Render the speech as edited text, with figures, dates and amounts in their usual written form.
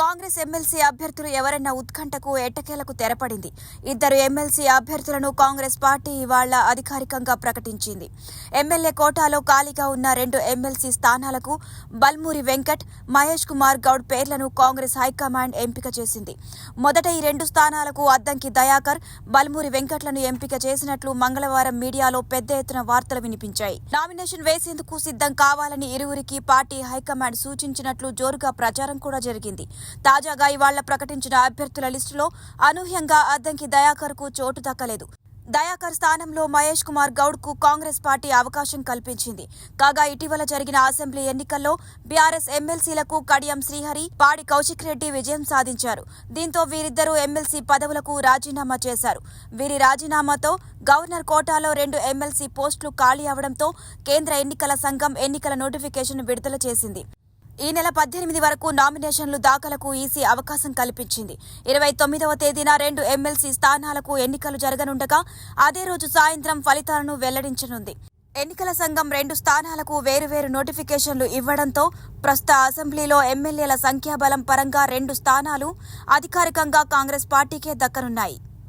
Congress MLC అభ్యర్థులు ఎవరన్న ఉత్కంఠకు ఎట్టకేలకు తెరపడింది. ఇద్దరు ఎమ్మెల్సీ అభ్యర్థులను కాంగ్రెస్ పార్టీ ఇవాళ అధికారికంగా ప్రకటించింది. ఎమ్మెల్యే కోటాలో ఖాళీగా ఉన్న 2 ఎమ్మెల్సీ స్థానాలకు బల్మూరి వెంకట్, మహేష్ కుమార్ గౌడ్ పేర్లను కాంగ్రెస్ హైకమాండ్ ఎంపిక చేసింది. మొదట ఈ 2 స్థానాలకు అద్దంకి దయాకర్, బల్మూరి వెంకట్లను ఎంపిక చేసినట్లు మంగళవారం మీడియాలో పెద్ద ఎత్తున వార్తలు వినిపించాయి. నామినేషన్ వేసేందుకు సిద్ధం కావాలని ఇరువురికి పార్టీ హైకమాండ్ సూచించినట్లు జోరుగా ప్రచారం కూడా జరిగింది. తాజాగా ఇవాళ ప్రకటించిన అభ్యర్థుల లిస్టులో అనూహ్యంగా అద్దంకి దయాకర్ కు చోటు దక్కలేదు. దయాకర్ స్థానంలో మహేష్ కుమార్ గౌడ్ కు కాంగ్రెస్ పార్టీ అవకాశం కల్పించింది. కాగా ఇటీవల జరిగిన అసెంబ్లీ ఎన్నికల్లో బీఆర్ఎస్ ఎమ్మెల్సీలకు కడియం శ్రీహరి, పాడి కౌశిక్ రెడ్డి విజయం సాధించారు. దీంతో వీరిద్దరూ ఎమ్మెల్సీ పదవులకు రాజీనామా చేశారు. వీరి రాజీనామాతో గవర్నర్ కోటాలో 2 ఎమ్మెల్సీ పోస్టులు ఖాళీ అవడంతో కేంద్ర ఎన్నికల సంఘం ఎన్నికల నోటిఫికేషన్ విడుదల చేసింది. ఈ నెల 18 వరకు నామినేషన్లు దాఖలకు ఈసీ అవకాశం కల్పించింది. 29వ తేదీన 2 ఎమ్మెల్సీ స్థానాలకు ఎన్నికలు జరగనుండగా అదే రోజు సాయంత్రం ఫలితాలను వెల్లడించనుంది. ఎన్నికల సంఘం 2 స్థానాలకు వేరువేరు నోటిఫికేషన్లు ఇవ్వడంతో ప్రస్తుత అసెంబ్లీలో ఎమ్మెల్యేల సంఖ్యాబలం పరంగా 2 స్థానాలు అధికారికంగా కాంగ్రెస్ పార్టీకే దక్కనున్నాయి.